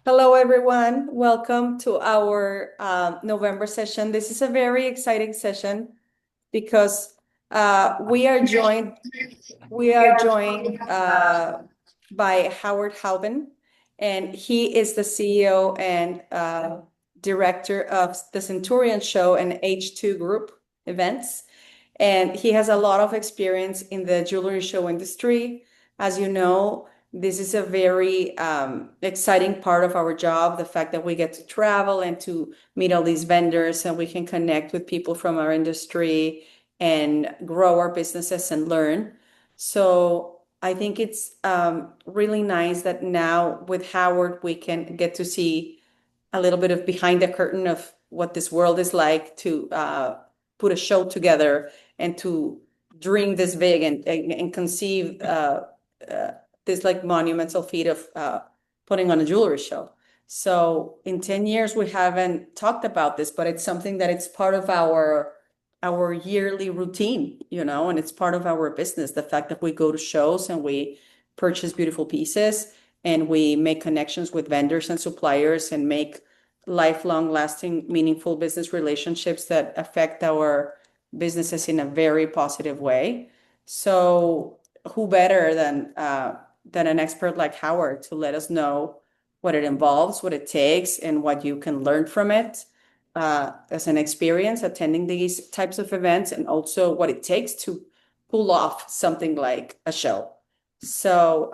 Hello, everyone. Welcome to our November session. This is a very exciting session because we are joined by Howard Halvin, and he is the CEO and director of the Centurion Show and H2 Group events. And he has a lot of experience in the jewelry show industry. As you know, this is a very exciting part of our job, the fact that we get to travel and to meet all these vendors and we can connect with people from our industry and grow our businesses and learn. So I think it's really nice that now with Howard, we can get to see a little bit of behind the curtain of what this world is like to put a show together and to dream this big and conceive uh, this like monumental feat of putting on a jewelry show. So in 10 years, we haven't talked about this, but it's something that it's part of our yearly routine, and it's part of our business. The fact that we go to shows and we purchase beautiful pieces and we make connections with vendors and suppliers and make lifelong, lasting, meaningful business relationships that affect our businesses in a very positive way. So, who better than an expert like Howard to let us know what it involves, what it takes, and what you can learn from it as an experience attending these types of events, and also what it takes to pull off something like a show. So,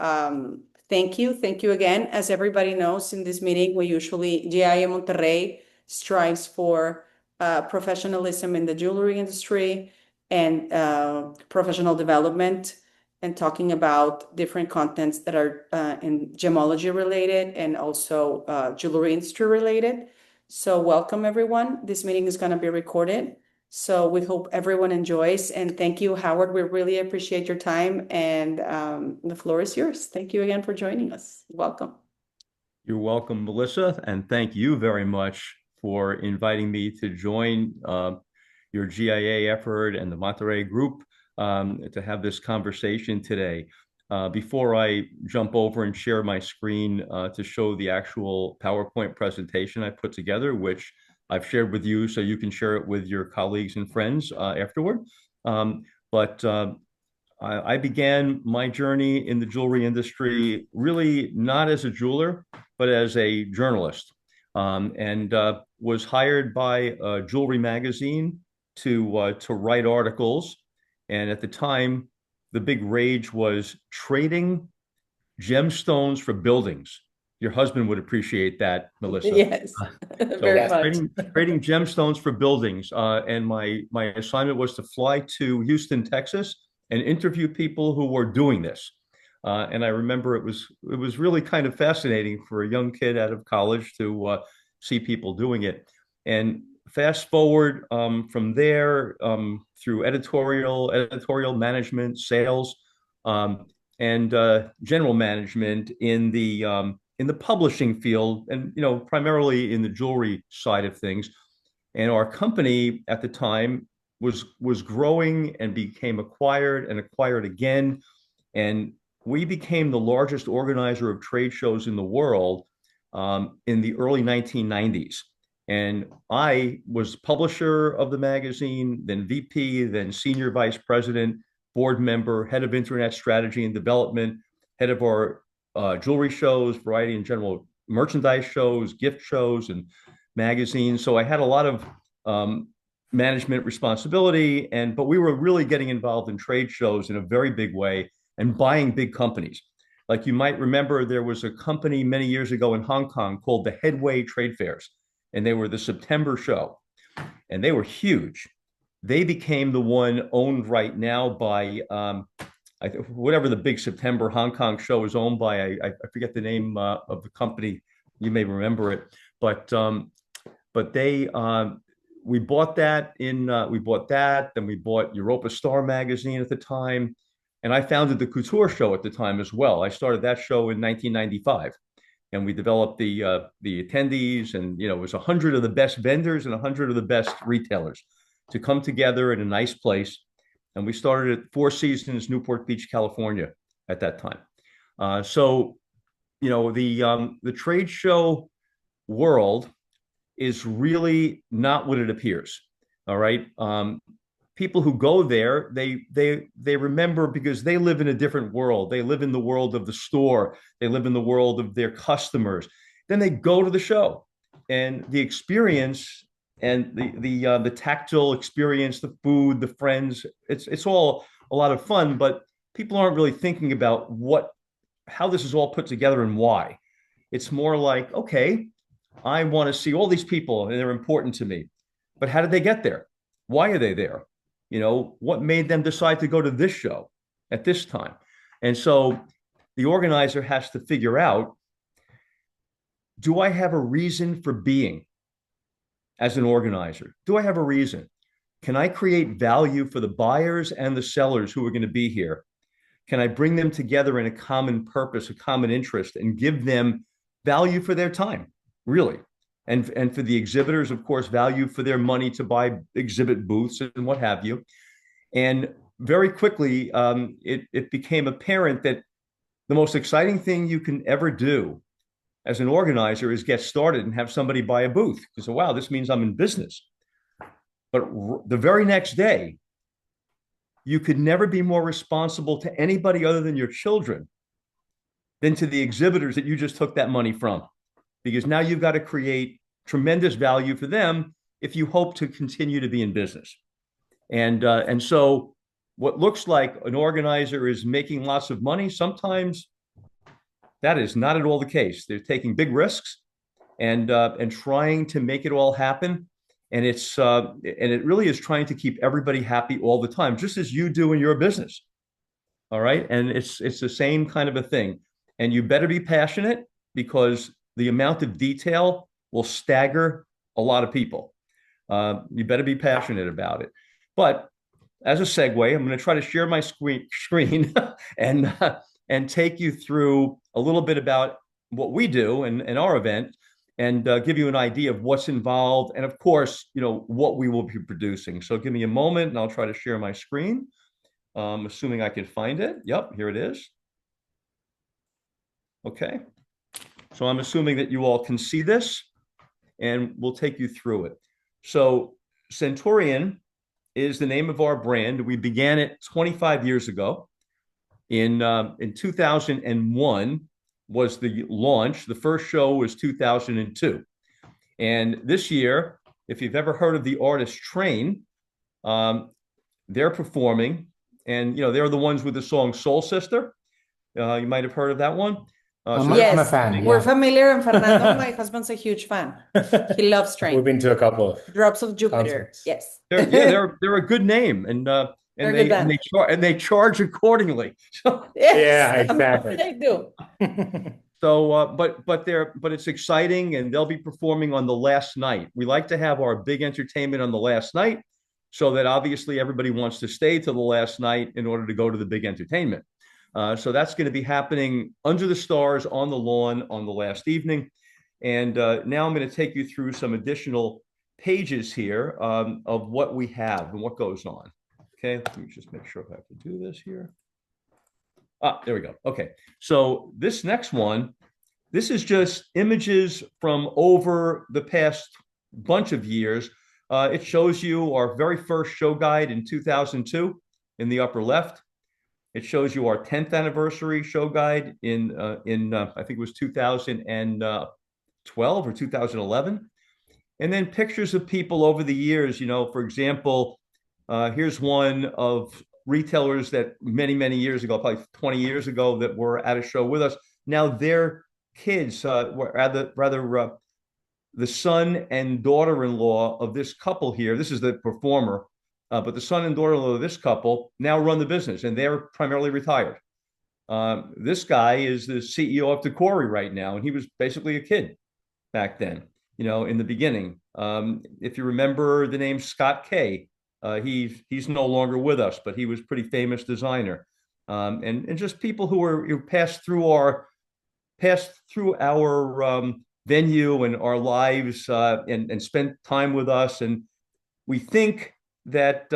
thank you. Thank you again. As everybody knows, in this meeting, we usually, GIA Monterrey strives for professionalism in the jewelry industry and professional development and talking about different contents that are in gemology related and also jewelry industry related. So welcome everyone. This meeting is going to be recorded. So we hope everyone enjoys, and thank you, Howard. We really appreciate your time, and the floor is yours. Thank you again for joining us. Welcome. You're welcome, Melissa, and thank you very much for inviting me to join your GIA effort and the Monterey Group to have this conversation today. Before I jump over and share my screen to show the actual PowerPoint presentation I put together, which I've shared with you so you can share it with your colleagues and friends afterward. But I began my journey in the jewelry industry really not as a jeweler, but as a journalist, and was hired by Jewelry Magazine to write articles. And at the time, the big rage was trading gemstones for buildings. Your husband would appreciate that, Melissa. Yes, So very much. trading gemstones for buildings, and my assignment was to fly to Houston, Texas, and interview people who were doing this. And I remember it was really kind of fascinating for a young kid out of college to see people doing it. And fast forward from there through editorial management, sales, and general management in the publishing field, and primarily in the jewelry side of things. And our company at the time was growing and became acquired and acquired again, and we became the largest organizer of trade shows in the world in the early 1990s. And I was publisher of the magazine, then VP, then senior vice president, board member, head of internet strategy and development, head of our jewelry shows, variety and general merchandise shows, gift shows, and magazines. So I had a lot of management responsibility, but we were really getting involved in trade shows in a very big way and buying big companies. Like you might remember, there was a company many years ago in Hong Kong called the Headway Trade Fairs, and they were the September show, and they were huge. They became the one owned right now by whatever the big September Hong Kong show is owned by. I forget the name of the company. You may remember it, but they we bought that we bought that. Then we bought Europa Star magazine at the time, and I founded the Couture Show at the time as well. I started that show in 1995, and we developed the attendees, and it was 100 of the best vendors and 100 of the best retailers to come together in a nice place. And we started at Four Seasons, Newport Beach, California at that time. So the trade show world is really not what it appears. All right. People who go there, they remember because they live in a different world. They live in the world of the store. They live in the world of their customers. Then they go to the show, and the experience and the tactile experience, the food, the friends, it's all a lot of fun. But people aren't really thinking about how this is all put together and why. It's more like, okay, I want to see all these people and they're important to me. But how did they get there? Why are they there? What made them decide to go to this show at this time? And so the organizer has to figure out, do I have a reason for being as an organizer? Do I have a reason? Can I create value for the buyers and the sellers who are going to be here? Can I bring them together in a common purpose, a common interest, and give them value for their time, really? And for the exhibitors, of course, value for their money to buy exhibit booths and what have you. And very quickly, it became apparent that the most exciting thing you can ever do as an organizer is get started and have somebody buy a booth. Because, wow, this means I'm in business. But the very next day, you could never be more responsible to anybody other than your children than to the exhibitors that you just took that money from. Because now you've got to create tremendous value for them if you hope to continue to be in business. And so what looks like an organizer is making lots of money, sometimes that is not at all the case. They're taking big risks and trying to make it all happen. And it really is trying to keep everybody happy all the time, just as you do in your business. All right. And it's the same kind of a thing. And you better be passionate, because the amount of detail will stagger a lot of people. You better be passionate about it. But as a segue, I'm going to try to share my screen and take you through a little bit about what we do in our event, and give you an idea of what's involved, and of course, what we will be producing. So give me a moment, and I'll try to share my screen. Assuming I can find it. Yep, here it is. Okay. So I'm assuming that you all can see this, and we'll take you through it. So Centurion is the name of our brand. We began it 25 years ago. In 2001 was the launch. The first show was 2002. And this year, if you've ever heard of the artist Train, they're performing, and they're the ones with the song Soul Sister. You might have heard of that one. I'm a fan. We're familiar, and Fernando, my husband's a huge fan. He loves Train. We've been to a couple of Drops of Jupiter. concerts. Yes. They're a good name, and they charge accordingly. Yeah, exactly. They do. So, but it's exciting, and they'll be performing on the last night. We like to have our big entertainment on the last night, so that obviously everybody wants to stay till the last night in order to go to the big entertainment. So that's going to be happening under the stars on the lawn on the last evening. And now I'm going to take you through some additional pages here of what we have and what goes on. Okay, let me just make sure if I have to do this here. There we go. Okay, so this next one, this is just images from over the past bunch of years. It shows you our very first show guide in 2002 in the upper left. It shows you our 10th anniversary show guide in I think it was 2012 or 2011. And then pictures of people over the years, for example, here's one of retailers that many years ago, probably 20 years ago, that were at a show with us. Now their kids, were rather the son and daughter-in-law of this couple here. This is the performer. But the son and daughter-in-law of this couple now run the business, and they're primarily retired. This guy is the CEO of Decory right now, and he was basically a kid back then, in the beginning. If you remember the name Scott Kay, he's no longer with us, but he was a pretty famous designer. And just people who passed through our venue and our lives, and spent time with us. And we think that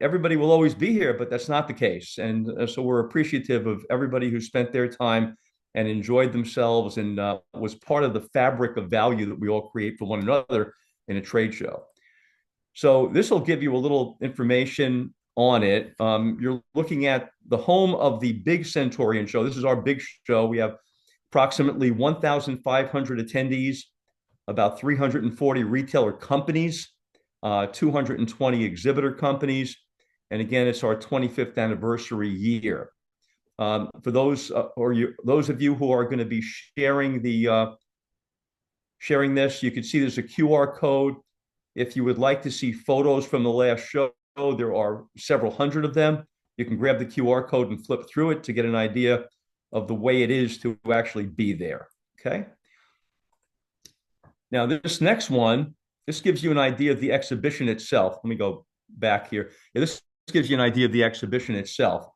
everybody will always be here, but that's not the case. And so we're appreciative of everybody who spent their time and enjoyed themselves, and was part of the fabric of value that we all create for one another in a trade show. So this will give you a little information on it. You're looking at the home of the big Centaurian show. This is our big show. We have approximately 1,500 attendees, about 340 retailer companies, 220 exhibitor companies. And again, it's our 25th anniversary year. For those those of you who are going to be sharing this, you can see there's a QR code. If you would like to see photos from the last show, there are several hundred of them. You can grab the QR code and flip through it to get an idea of the way it is to actually be there. Okay. Now, this next one, this gives you an idea of the exhibition itself. Let me go back here. This gives you an idea of the exhibition itself.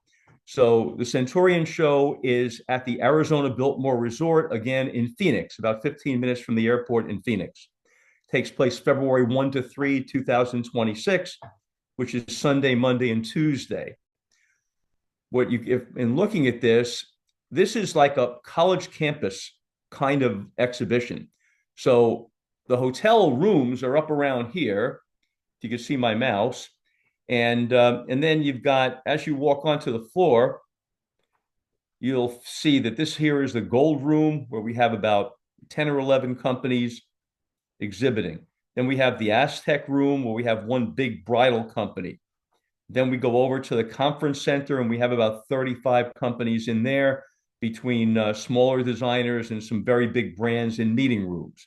So the Centaurian show is at the Arizona Biltmore Resort, again in Phoenix, about 15 minutes from the airport in Phoenix. It takes place February 1 to 3, 2026, which is Sunday, Monday, and Tuesday. In looking at this is like a college campus kind of exhibition. So the hotel rooms are up around here. You can see my mouse. And then you've got, as you walk onto the floor, you'll see that this here is the gold room, where we have about 10 or 11 companies exhibiting. Then we have the Aztec room, where we have one big bridal company. Then we go over to the conference center, and we have about 35 companies in there, between smaller designers and some very big brands in meeting rooms.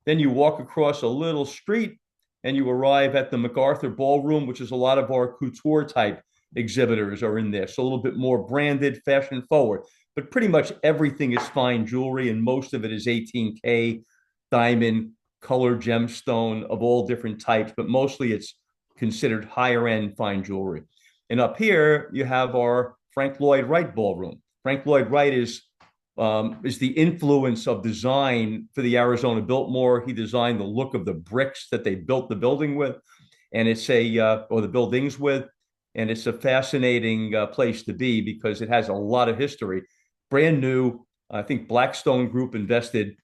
Then you walk across a little street and you arrive at the MacArthur Ballroom, which is a lot of our couture type exhibitors are in there. So a little bit more branded, fashion forward, but pretty much everything is fine jewelry, and most of it is 18K, diamond, color gemstone of all different types, but mostly it's considered higher end fine jewelry. And up here, you have our Frank Lloyd Wright Ballroom. Frank Lloyd Wright is the influence of design for the Arizona Biltmore. He designed the look of the bricks that they built the building with, and it's or the buildings with, and it's a fascinating place to be because it has a lot of history. Brand new. I think Blackstone Group invested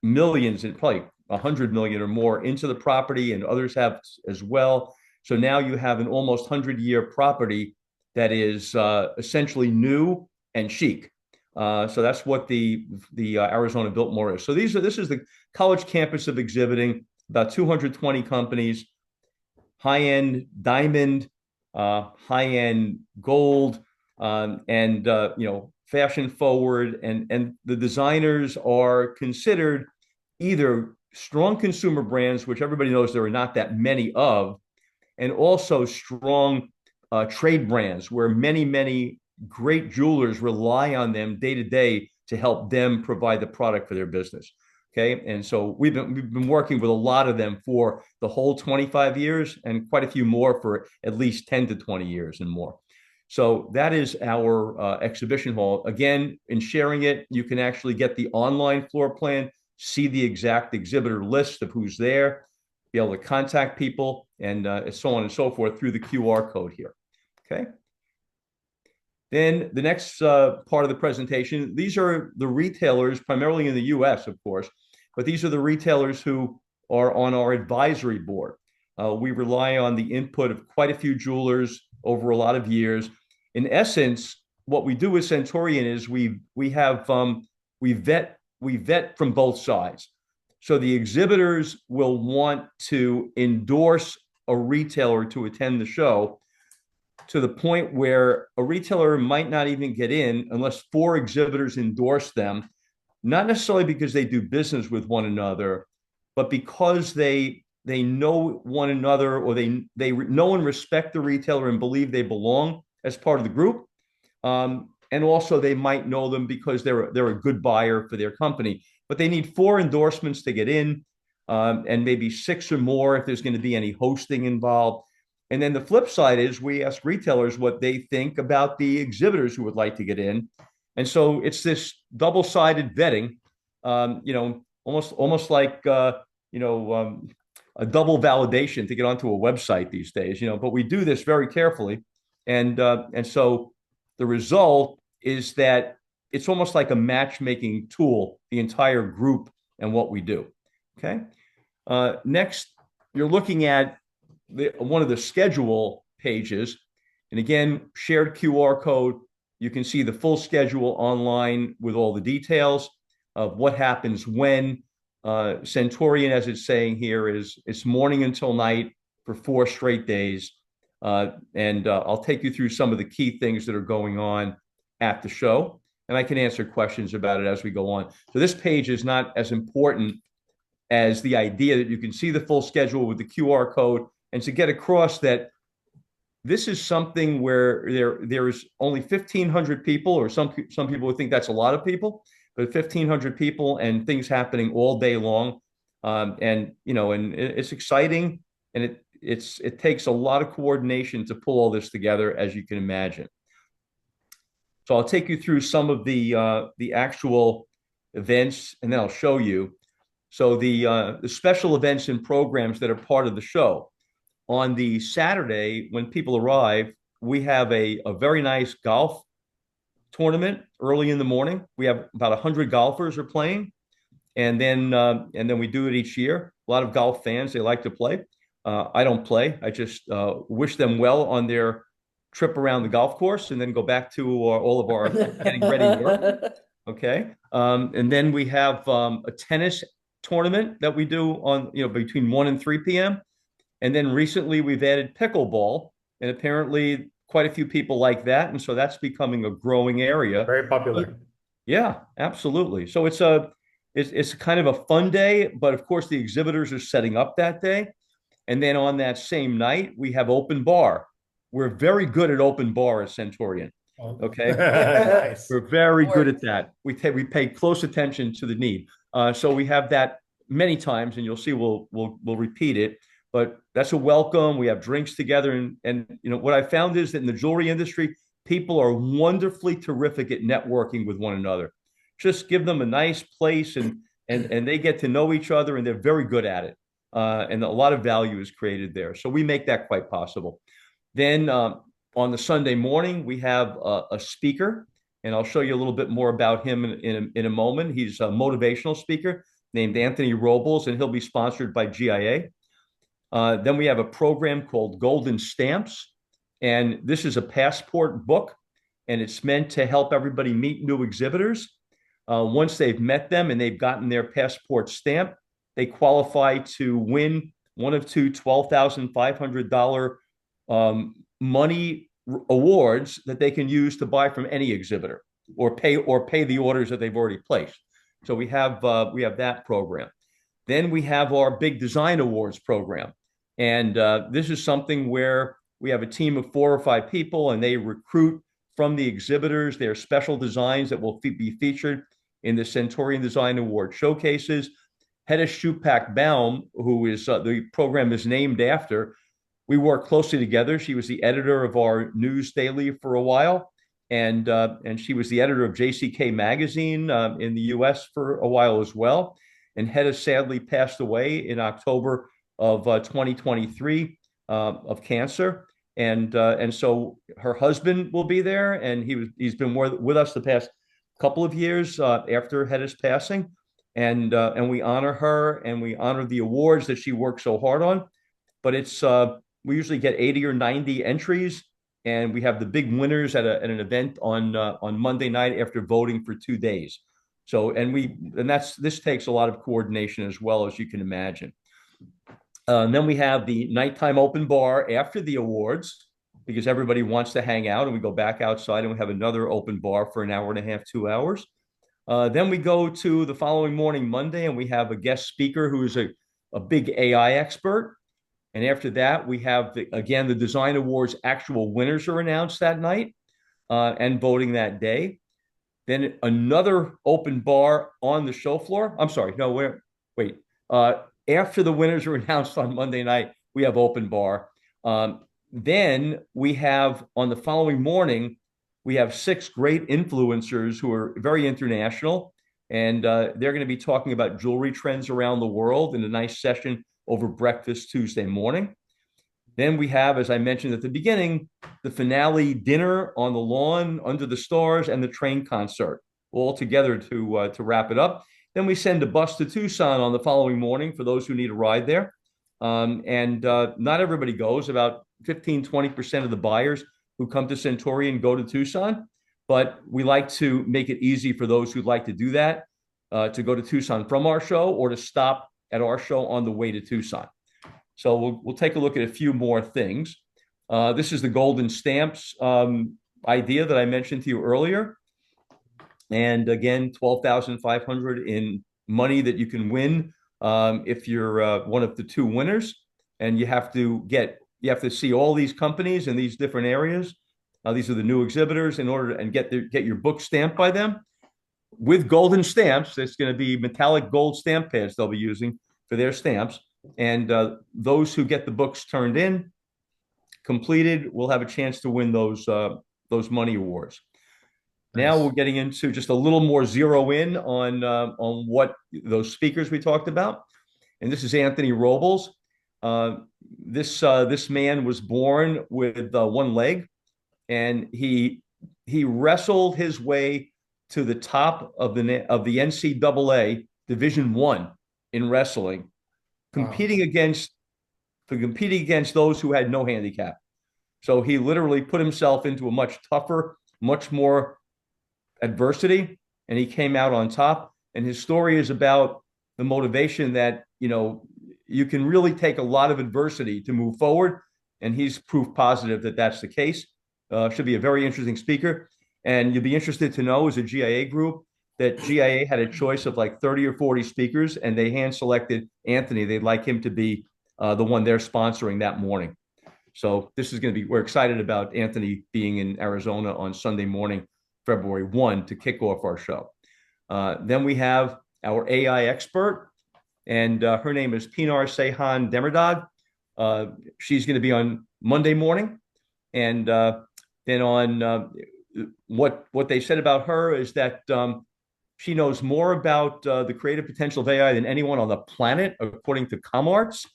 millions, and probably 100 million or more, into the property, and others have as well. So now you have an almost 100-year property that is essentially new and chic. So that's what the Arizona Biltmore is. So this is the college campus of exhibiting, about 220 companies, high-end diamond, high-end gold, and fashion forward, and the designers are considered either strong consumer brands, which everybody knows there are not that many of, and also strong trade brands, where many great jewelers rely on them day to day to help them provide the product for their business. Okay. And so we've been working with a lot of them for the whole 25 years, and quite a few more for at least 10 to 20 years and more. So that is our exhibition hall. Again, in sharing it, you can actually get the online floor plan, see the exact exhibitor list of who's there, be able to contact people, and so on and so forth through the QR code here. Okay. Then the next part of the presentation, these are the retailers, primarily in the US, of course, but these are the retailers who are on our advisory board. We rely on the input of quite a few jewelers over a lot of years. In essence, what we do with Centaurian is we vet from both sides. So the exhibitors will want to endorse a retailer to attend the show, to the point where a retailer might not even get in unless 4 exhibitors endorse them, not necessarily because they do business with one another, but because they know one another, or they know and respect the retailer and believe they belong as part of the group. And also they might know them because they're a good buyer for their company. But they need 4 endorsements to get in, and maybe 6 or more if there's going to be any hosting involved. And then the flip side is we ask retailers what they think about the exhibitors who would like to get in. And so it's this double-sided vetting, almost like, a double validation to get onto a website these days, but we do this very carefully. And so the result is that it's almost like a matchmaking tool, the entire group and what we do. Okay. Next, you're looking at one of the schedule pages. And again, shared QR code. You can see the full schedule online with all the details of what happens when. Centurion, as it's saying here, it's morning until night for 4 straight days. And I'll take you through some of the key things that are going on at the show, and I can answer questions about it as we go on. So this page is not as important as the idea that you can see the full schedule with the QR code, and to get across that this is something where there's only 1,500 people, or some people would think that's a lot of people, but 1,500 people and things happening all day long. And it's exciting, and it takes a lot of coordination to pull all this together, as you can imagine. So I'll take you through some of the actual events, and then I'll show you. So the special events and programs that are part of the show. On the Saturday, when people arrive, we have a very nice golf tournament early in the morning. We have about 100 golfers are playing, and then we do it each year. A lot of golf fans, they like to play. I don't play. I just wish them well on their trip around the golf course, and then go back to all of our getting ready work. Okay. And then we have a tennis tournament that we do on, between 1 and 3 p.m. And then recently we've added pickleball, and apparently quite a few people like that. And so that's becoming a growing area. Very popular. Yeah, absolutely. So it's kind of a fun day, but of course the exhibitors are setting up that day. And then on that same night, we have open bar. We're very good at open bar at Centurion. Okay. Nice. We're very good at that. We pay close attention to the need. So we have that many times, and you'll see we'll repeat it. But that's a welcome. We have drinks together, and what I found is that in the jewelry industry, people are wonderfully terrific at networking with one another. Just give them a nice place, and they get to know each other, and they're very good at it. And a lot of value is created there. So we make that quite possible. Then on the Sunday morning, we have a speaker, and I'll show you a little bit more about him in a moment. He's a motivational speaker named Anthony Robles, and he'll be sponsored by GIA. Then we have a program called Golden Stamps, and this is a passport book, and it's meant to help everybody meet new exhibitors. Once they've met them and they've gotten their passport stamp, they qualify to win one of two $12,500 money awards that they can use to buy from any exhibitor, or pay the orders that they've already placed. So we have that program. Then we have our big design awards program. And this is something where we have a team of 4 or 5 people, and they recruit from the exhibitors their special designs that will be featured in the Centurion Design Award showcases. Hedda Schupak-Baum, who is the program is named after, we work closely together. She was the editor of our news daily for a while, and she was the editor of JCK magazine in the U.S. for a while as well. And Hedda sadly passed away in October of 2023 of cancer, and so her husband will be there, and he's been with us the past couple of years after Hedda's passing, and we honor her, and we honor the awards that she worked so hard on. But it's we usually get 80 or 90 entries, and we have the big winners at an event on Monday night after voting for 2 days. So this takes a lot of coordination as well, as you can imagine. And then we have the nighttime open bar after the awards, because everybody wants to hang out, and we go back outside and we have another open bar for an hour and a half, 2 hours. Then we go to the following morning, Monday, and we have a guest speaker who is a big AI expert. And after that, we have, again, the Design Awards actual winners are announced that night and voting that day. Then another open bar on the show floor. I'm sorry, no, wait. After the winners are announced on Monday night, we have open bar. Then we have, on the following morning, we have 6 great influencers who are very international, and they're going to be talking about jewelry trends around the world in a nice session over breakfast Tuesday morning. Then we have, as I mentioned at the beginning, the finale dinner on the lawn under the stars and the train concert. all together to wrap it up. Then we send a bus to Tucson on the following morning for those who need a ride there. And not everybody goes. About 15-20% of the buyers who come to Centurion go to Tucson, but we like to make it easy for those who'd like to do that, to go to Tucson from our show or to stop at our show on the way to Tucson. So we'll take a look at a few more things. This is the golden stamps idea that I mentioned to you earlier. And again, 12,500 in money that you can win if you're one of the two winners. And you have to see all these companies in these different areas. These are the new exhibitors in order to get your book stamped by them with golden stamps. There's going to be metallic gold stamp pads they'll be using for their stamps. And those who get the books turned in, completed, will have a chance to win those money awards. Nice. Now we're getting into just a little more zero in on what those speakers we talked about. And this is Anthony Robles. This man was born with one leg, and he wrestled his way to the top of the NCAA Division I in wrestling, competing against those who had no handicap. So he literally put himself into a much tougher, much more adversity, and he came out on top. And his story is about the motivation that, you can really take a lot of adversity to move forward. And he's proof positive that that's the case. Should be a very interesting speaker. And you'll be interested to know, as a GIA group, that GIA had a choice of like 30 or 40 speakers, and they hand selected Anthony. They'd like him to be the one they're sponsoring that morning. So this is going to be, we're excited about Anthony being in Arizona on Sunday morning, February 1, to kick off our show. Then we have our AI expert, and her name is Pinar Sehan Demirdag. She's going to be on Monday morning. And then on what they said about her is that she knows more about the creative potential of AI than anyone on the planet, according to ComArts.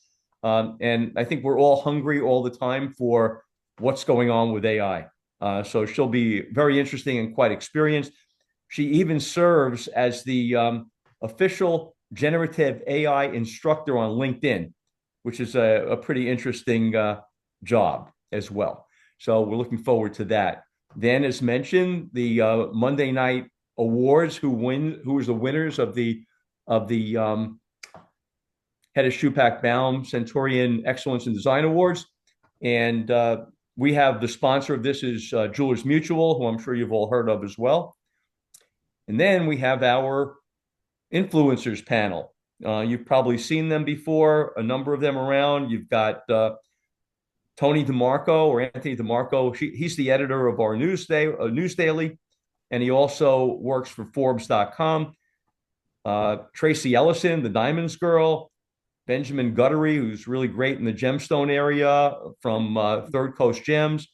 And I think we're all hungry all the time for what's going on with AI. So she'll be very interesting and quite experienced. She even serves as the official generative AI instructor on LinkedIn, which is a pretty interesting job as well. So we're looking forward to that. Then, as mentioned, the Monday night awards, who is the winners of the Hedda Schupak Baum Centurion Excellence in Design Awards. And we have the sponsor of this is Jewelers Mutual, who I'm sure you've all heard of as well. And then we have our influencers panel. You've probably seen them before, a number of them around. You've got Tony DeMarco, or Anthony DeMarco. He's the editor of our News Daily, and he also works for Forbes.com. Tracy Ellison, the Diamonds Girl. Benjamin Guttery, who's really great in the gemstone area from Third Coast Gems.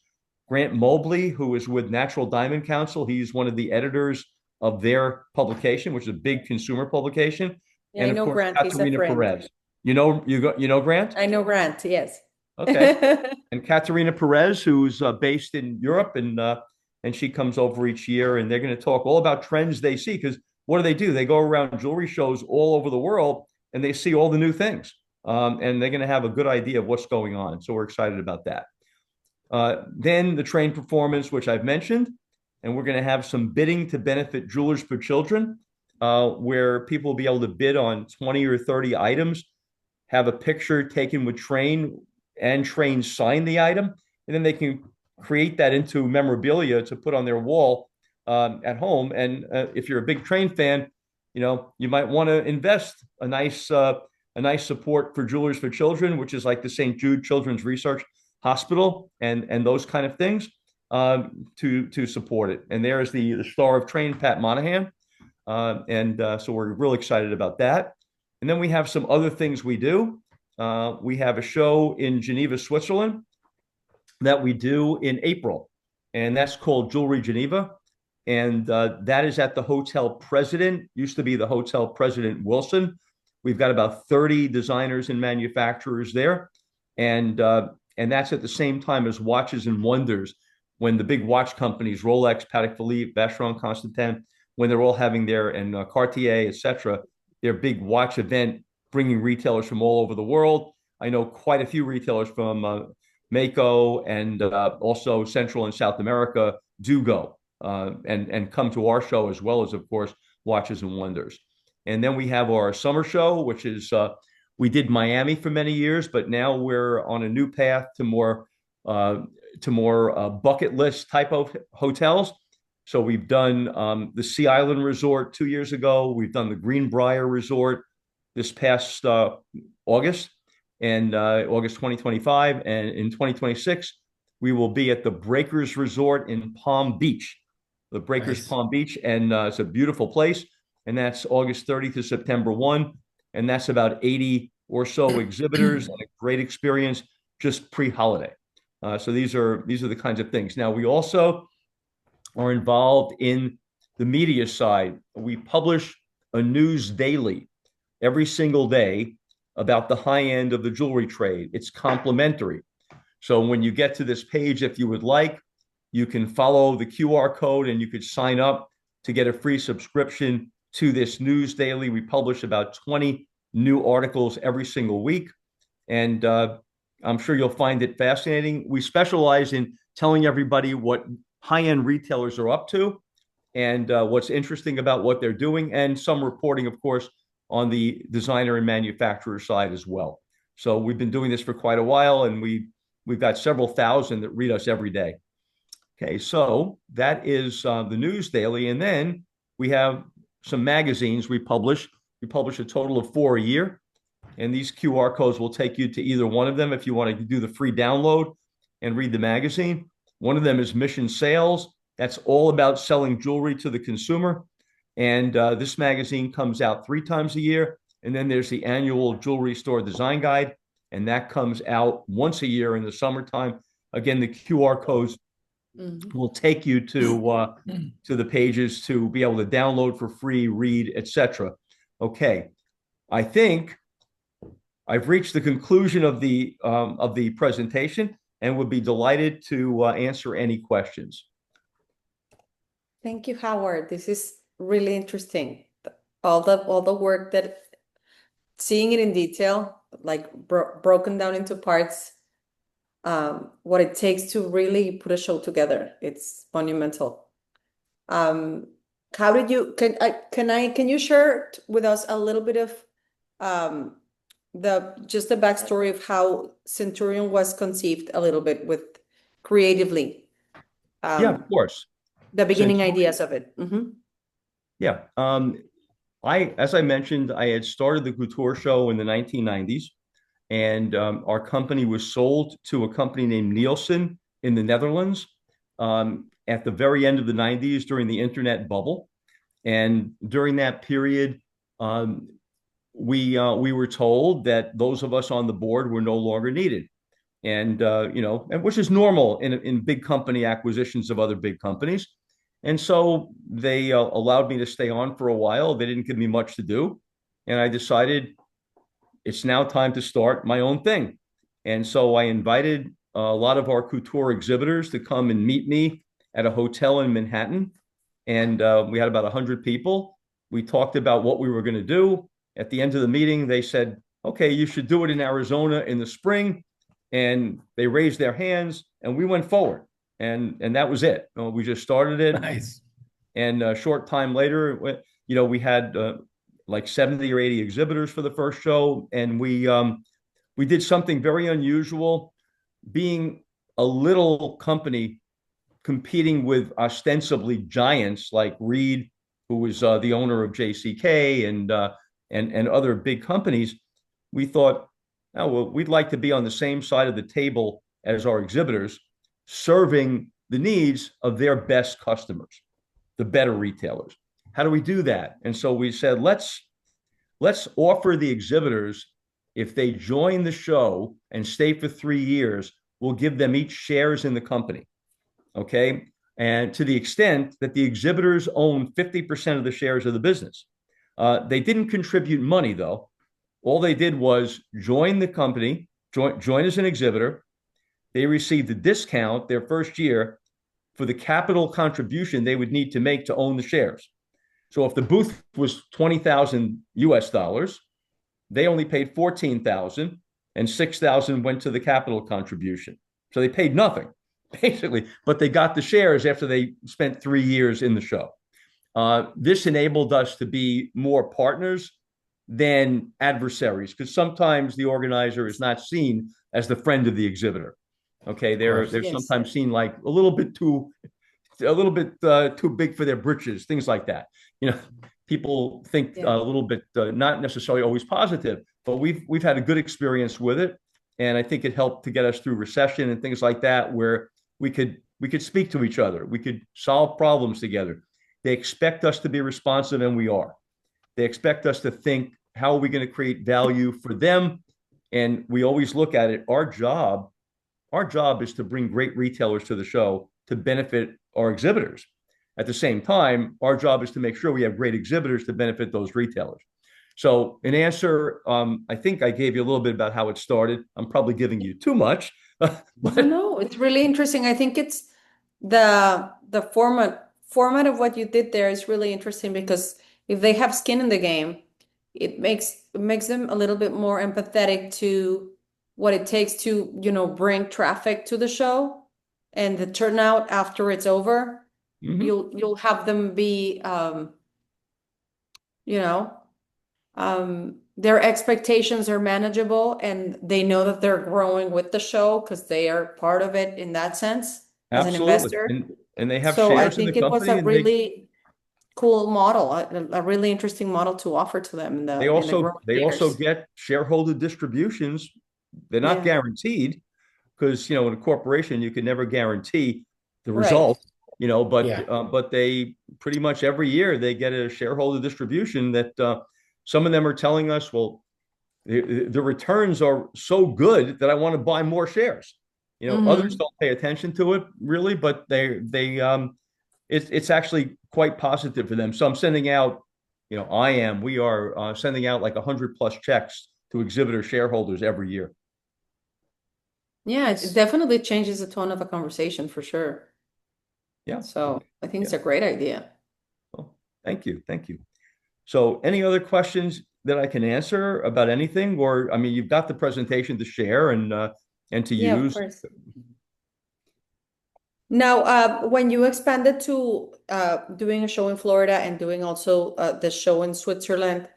Grant Mobley, who is with Natural Diamond Council. He's one of the editors of their publication, which is a big consumer publication. Yeah, and I know of course, Grant. He's a Katerina friend. Perez. You know Grant? I know Grant, yes. Okay. And Katerina Perez, who's based in Europe, and she comes over each year, and they're going to talk all about trends they see. Because what do? They go around jewelry shows all over the world, and they see all the new things. And they're going to have a good idea of what's going on. So we're excited about that. Then the train performance, which I've mentioned, and we're going to have some bidding to benefit Jewelers for Children, where people will be able to bid on 20 or 30 items, have a picture taken with Train, and Train sign the item, and then they can create that into memorabilia to put on their wall at home. And if you're a big Train fan, you might want to invest a nice support for Jewelers for Children, which is like the St. Jude Children's Research Hospital and those kind of things, to support it. And there is the star of Train, Pat Monahan. So we're really excited about that. And then we have some other things we do. We have a show in Geneva, Switzerland that we do in April, and that's called Jewelry Geneva. And that is at the Hotel President, used to be the Hotel President Wilson. We've got about 30 designers and manufacturers there. And that's at the same time as Watches and Wonders, when the big watch companies, Rolex, Patek Philippe, Vacheron Constantin, when they're all having and Cartier, etc., their big watch event, bringing retailers from all over the world. I know quite a few retailers from Mako and also Central and South America do go and come to our show, as well as, of course, Watches and Wonders. And then we have our summer show, which is we did Miami for many years, but now we're on a new path to more bucket list type of hotels. So we've done the Sea Island Resort 2 years ago. We've done the Greenbrier Resort this past August and August 2025. And in 2026, we will be at the Breakers Resort in Palm Beach, the Breakers Nice. Palm Beach. And it's a beautiful place. And that's August 30th to September 1. And that's about 80 or so exhibitors and a great experience just pre-holiday. So these are the kinds of things. Now, we also are involved in the media side. We publish a news daily every single day about the high end of the jewelry trade. It's complimentary. So when you get to this page, if you would like, you can follow the QR code and you could sign up to get a free subscription to this news daily. We publish about 20 new articles every single week. And I'm sure you'll find it fascinating. We specialize in telling everybody what high-end retailers are up to and what's interesting about what they're doing, and some reporting, of course, on the designer and manufacturer side as well. So we've been doing this for quite a while, and we've got several thousand that read us every day. Okay, so that is the news daily, and then we have some magazines we publish. We publish a total of 4 a year, and these QR codes will take you to either one of them if you want to do the free download and read the magazine. One of them is Mission Sales. That's all about selling jewelry to the consumer. And this magazine comes out 3 times a year. And then there's the annual Jewelry Store Design Guide, and that comes out once a year in the summertime. Again, the QR codes will take you to the pages to be able to download for free, read, etc. Okay, I think I've reached the conclusion of the presentation, and would be delighted to answer any questions. Thank you, Howard. This is really interesting. All the work that, seeing it in detail, like broken down into parts, what it takes to really put a show together. It's monumental. How did you, can you share with us a little bit of the backstory of how Centurion was conceived a little bit with creatively? Yeah, of course. The beginning ideas of it. Yeah. As I mentioned, I had started the couture show in the 1990s, and our company was sold to a company named Nielsen in the Netherlands at the very end of the 90s during the internet bubble. And during that period, we were told that those of us on the board were no longer needed. And and which is normal in big company acquisitions of other big companies. And so they allowed me to stay on for a while. They didn't give me much to do. And I decided it's now time to start my own thing. And so I invited a lot of our couture exhibitors to come and meet me at a hotel in Manhattan. And we had about 100 people. We talked about what we were going to do. At the end of the meeting, they said, okay, you should do it in Arizona in the spring. And they raised their hands, and we went forward. And that was it. We just started it. Nice. And a short time later, we had like 70 or 80 exhibitors for the first show. And we did something very unusual, being a little company competing with ostensibly giants like Reed, who was the owner of JCK and other big companies. We thought, oh, well, we'd like to be on the same side of the table as our exhibitors, serving the needs of their best customers, the better retailers. How do we do that? And so we said, let's offer the exhibitors, if they join the show and stay for 3 years, we'll give them each shares in the company. Okay. And to the extent that the exhibitors own 50% of the shares of the business. They didn't contribute money, though. All they did was join the company, join as an exhibitor. They received a discount their first year for the capital contribution they would need to make to own the shares. So if the booth was 20,000 US dollars, they only paid 14,000 and 6,000 went to the capital contribution. So they paid nothing basically, but they got the shares after they spent 3 years in the show. This enabled us to be more partners than adversaries, because sometimes the organizer is not seen as the friend of the exhibitor. Okay, they're course. Yes. sometimes seen like a little bit too big for their britches, things like that. You know, people think Yeah. a little bit not necessarily always positive, but we've had a good experience with it, and I think it helped to get us through recession and things like that, where we could speak to each other, we could solve problems together. They expect us to be responsive, and we are. They expect us to think, how are we going to create value for them? And we always look at it. Our job is to bring great retailers to the show to benefit our exhibitors. At the same time, our job is to make sure we have great exhibitors to benefit those retailers. So, in answer, I think I gave you a little bit about how it started. I'm probably giving you too much, but No, it's really interesting. I think it's the format of what you did there is really interesting, because if they have skin in the game, it makes them a little bit more empathetic to what it takes to, bring traffic to the show, and the turnout after it's over. Mhm. You'll have them be you know, their expectations are manageable, and they know that they're growing with the show because they are part of it in that sense as an Absolutely. investor. And they have So I shares in the think it was company, a and really cool model, a really interesting model to offer to them in they the also growing they also years. get shareholder distributions. They're not Yeah, guaranteed, because in a corporation you can never guarantee the right. result, but Yeah. they pretty much every year they get a shareholder distribution that some of them are telling us, well, the returns are so good that I want to buy more shares. Others Hmm. don't pay attention to it really, but it's actually quite positive for them. So I'm sending out, we are sending out like 100+ checks to exhibitor shareholders every year. Yeah, it Nice. definitely changes the tone of a conversation for sure. Yeah, So I think it's yeah. a great idea. Well, thank you, thank you. So, any other questions that I can answer about anything, or I mean, you've got the presentation to share and to Yeah, of use. course. Now, when you expanded to doing a show in Florida and doing also the show in Switzerland,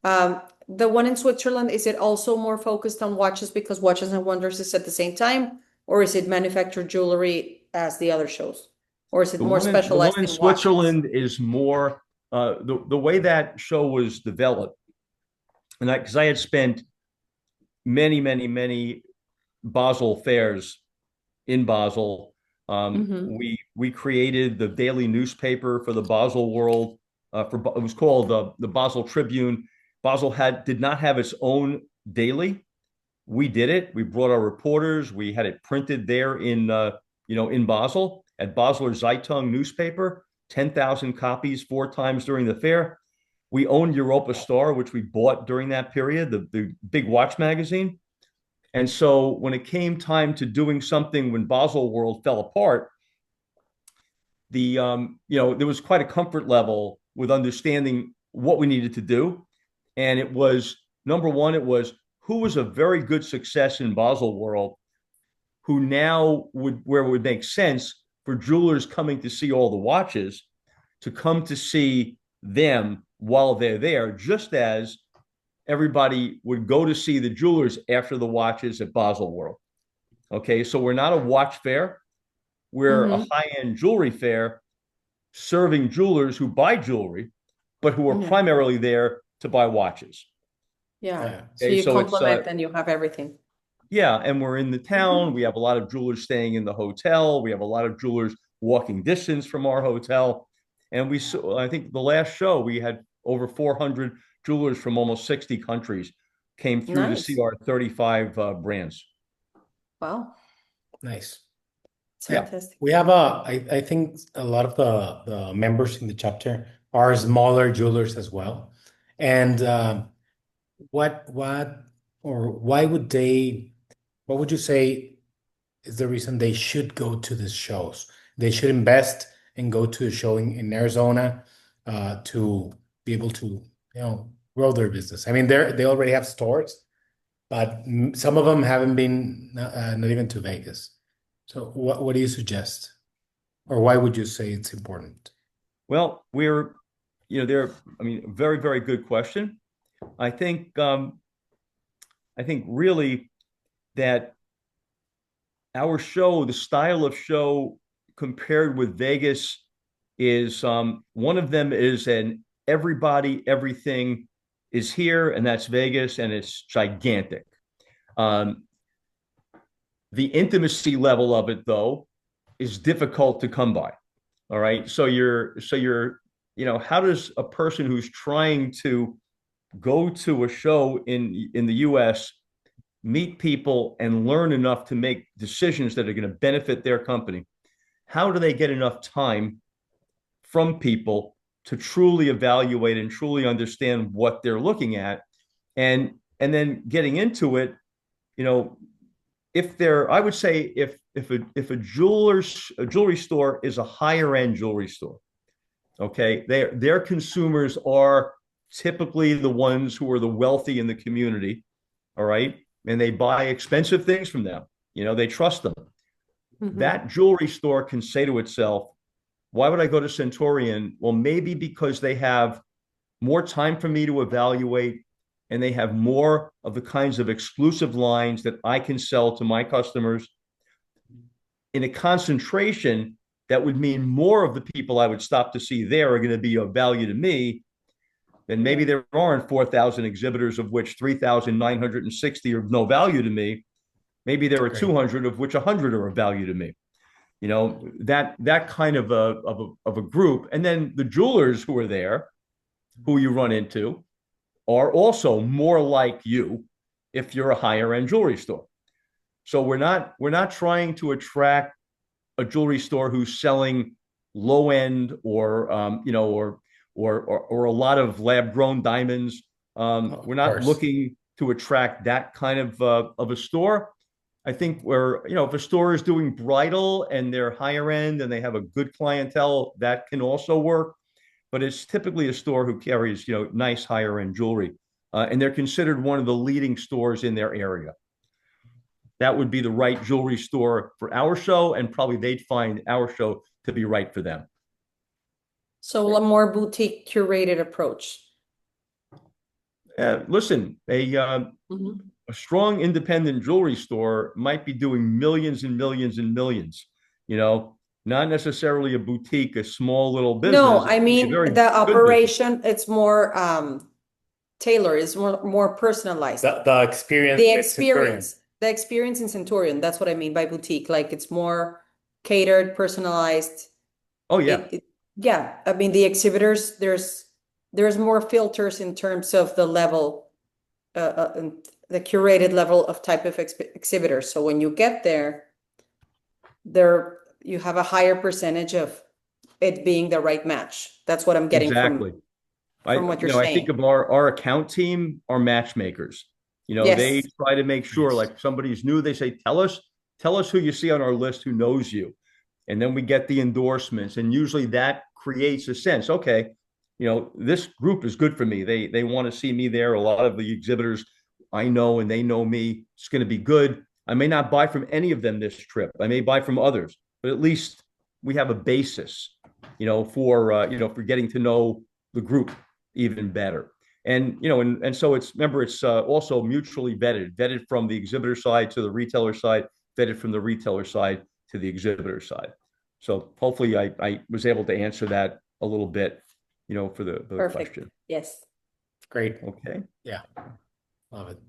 the one in Switzerland, is it also more focused on watches because Watches and Wonders is at the same time, or is it manufactured jewelry as the other shows, or is it more The one specialized in in watches? Switzerland is more the way that show was developed, and because I had spent many, many, many Basel fairs in Basel. Hmm. We created the daily newspaper for the Basel world. It was called the Basel Tribune. Basel did not have its own daily. We did it. We brought our reporters. We had it printed there in Basel at Basler Zeitung newspaper. 10,000 copies 4 times during the fair. We owned Europa Star, which we bought during that period, the big watch magazine. And so when it came time to doing something when Basel World fell apart, there was quite a comfort level with understanding what we needed to do. And it was number one, it was who was a very good success in Basel World, who now where it would make sense for jewelers coming to see all the watches to come to see them while they're there, just as everybody would go to see the jewelers after the watches at Basel World. Okay, so we're not a watch fair, we're a Hmm. high-end jewelry fair serving jewelers who buy jewelry, but who are Yeah. primarily there to buy watches. Yeah. Yeah. So Okay, you so it's complement and you have everything. yeah, and we're in the town. Mhm. We have a lot of jewelers staying in the hotel. We have a lot of jewelers walking distance from our hotel. And we saw, I think the last show, we had over 400 jewelers from almost 60 countries came through to see Nice. our 35 brands. Wow. Nice. It's Yeah. fantastic. We have I think a lot of the members in the chapter are smaller jewelers as well. And what or why would what would you say is the reason they should go to these shows? They should invest and go to a show in Arizona. to be able to, grow their business. I mean, they already have stores, but some of them haven't been not even to Vegas. So what do you suggest? Or why would you say it's important? Well, I mean, very, very good question. I think, I think really that our show, the style of show compared with Vegas is one of them is an everybody, everything is here, and that's Vegas, and it's gigantic. Um, the intimacy level of it, though, is difficult to come by. All right. How does a person who's trying to go to a show in the US meet people and learn enough to make decisions that are going to benefit their company? How do they get enough time from people to truly evaluate and truly understand what they're looking at? And then getting into it, you know, if they're, I would say if a jewelry store is a higher end jewelry store, okay, their consumers are typically the ones who are the wealthy in the community, all right, and they buy expensive things from them. They trust them. Mhm. That jewelry store can say to itself, why would I go to Centurion? Well, maybe because they have more time for me to evaluate, and they have more of the kinds of exclusive lines that I can sell to my customers in a concentration that would mean more of the people I would stop to see there are going to be of value to me. Then maybe there aren't 4,000 exhibitors, of which 3,960 are of no value to me. Maybe there are Great. 200, of which 100 are of value to me. That kind of a group. And then the jewelers who are there, who you run into, are also more like you if you're a higher end jewelry store. So we're not trying to attract a jewelry store who's selling low end or a lot of lab grown diamonds. Of We're not course. looking to attract that kind of a store. I think if a store is doing bridal and they're higher end and they have a good clientele, that can also work. But it's typically a store who carries, nice higher end jewelry. And they're considered one of the leading stores in their area. That would be the right jewelry store for our show, and probably they'd find our show to be right for them. So a more boutique curated approach. Listen, Mhm. a strong independent jewelry store might be doing millions and millions and millions, not necessarily a boutique, a small little No, business. It I could be a mean very the good business. operation, it's more tailored, it's more personalized. The experience The at Centurion. experience in Centurion, that's what I mean by boutique. Like it's more catered, personalized. Oh, yeah, Yeah, I mean the exhibitors, there's more filters in terms of the level, and the curated level of type of exhibitor. So when you get there you have a higher percentage of it being the right match. That's what I'm getting exactly. from what you're I think saying. of our account team, our matchmakers. They Yes. try to make sure, Nice. like somebody's new, they say, tell us who you see on our list who knows you. And then we get the endorsements. And usually that creates a sense, okay, this group is good for me. They want to see me there. A lot of the exhibitors I know and they know me. It's going to be good. I may not buy from any of them this trip. I may buy from others, but at least we have a basis, for getting to know the group even better. And so it's also mutually vetted from the exhibitor side to the retailer side, vetted from the retailer side to the exhibitor side. So hopefully I was able to answer that a little bit, for the Perfect. question. Yes. Great. Okay. Yeah. Love it.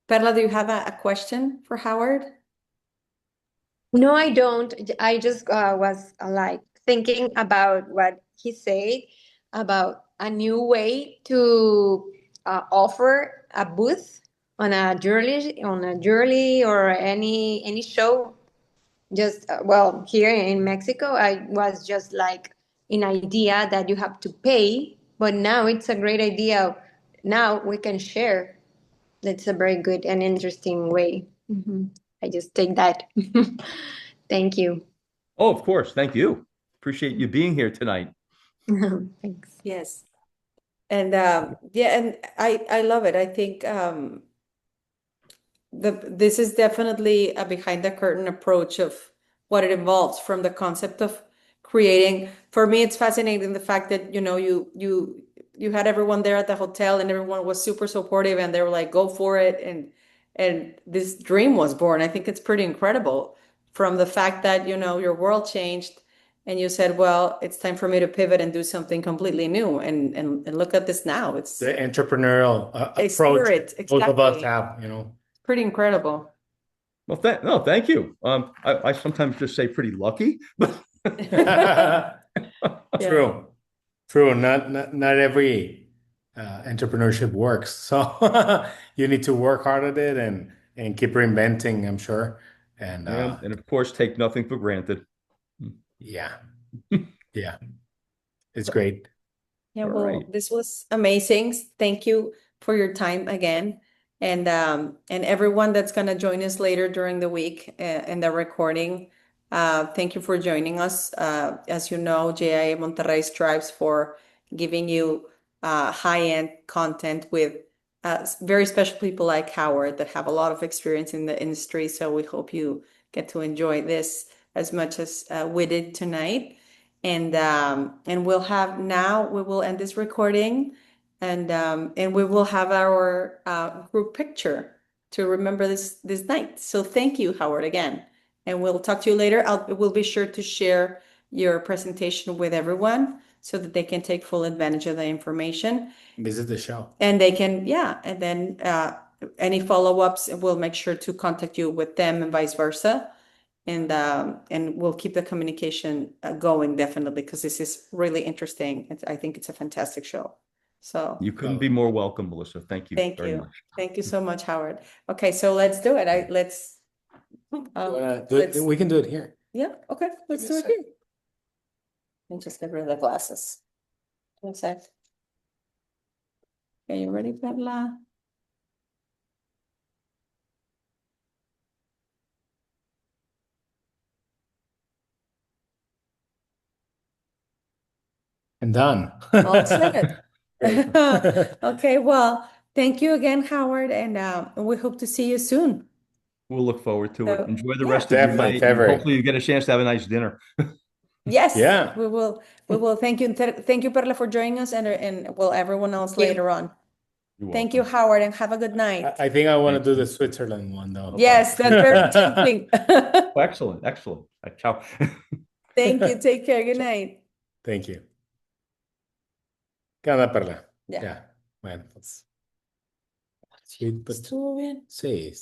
Perla, do you have a question for Howard? No, I don't. I just was like thinking about what he said about a new way to offer a booth on a jewelry or any show. Just well, here in Mexico, I was just like an idea that you have to pay, but now it's a great idea. Now we can share. That's a very good and interesting way. I just take that. Thank you. Oh, of course. Thank you. Appreciate you being here tonight. Thanks. Yes. And yeah, and I love it. I think this is definitely a behind the curtain approach of what it involves from the concept of creating. For me, it's fascinating the fact that, you had everyone there at the hotel and everyone was super supportive and they were like, go for it. And this dream was born. I think it's pretty incredible from the fact that, your world changed and you said, well, it's time for me to pivot and do something completely new. And look at this now. It's The entrepreneurial a approach spirit, both of us exactly. have, Pretty incredible. Well, no, thank you. I sometimes just say pretty lucky, but Yeah. True. True. Not every entrepreneurship works. So you need to work hard at it and keep reinventing, I'm sure. And and of course, take nothing for granted. yeah. Yeah. It's great. Yeah, All well, right. this was amazing. Thank you for your time again. And everyone that's gonna join us later during the week in the recording, thank you for joining us. As you know, JIA Monterrey strives for giving you high-end content with very special people like Howard that have a lot of experience in the industry. So we hope you get to enjoy this as much as we did tonight. And we will end this recording and we will have our group picture to remember this night. So thank you, Howard, again. And we'll talk to you later. We'll be sure to share your presentation with everyone so that they can take full advantage of the information. Visit the show. And they can, yeah, and then any follow-ups, we'll make sure to contact you with them and vice versa. And we'll keep the communication going definitely because this is really interesting. I think it's a fantastic show. So You couldn't be more welcome, Melissa. Thank you thank very you. much. Thank you so much, Howard. Okay, so let's do it. We can do it here. Yeah, okay, let's Give do me a it sec. here. And just get rid of the glasses. One sec. Are you ready, Perla? And done. All set. Great. Okay, well, thank you again, Howard, and we hope to see you soon. We'll look forward to it. So, Enjoy the yeah. rest of your Definitely, night, and February. hopefully you get a chance to have a nice dinner. Yes, Yeah. we will. We will. Thank you. Thank you, Perla, for joining us and well, everyone else later on. You're Thank you, welcome. Howard, and have a good night. I think I want to Thank do the you. Switzerland one though. Yes, that's very tempting. Oh, excellent, excellent. Ciao. Thank you. Take care. Good night. Thank you. ¿Qué onda, Perla? Ya. Ya. Bueno, pues. Sí, pues Estuvo bien. sí.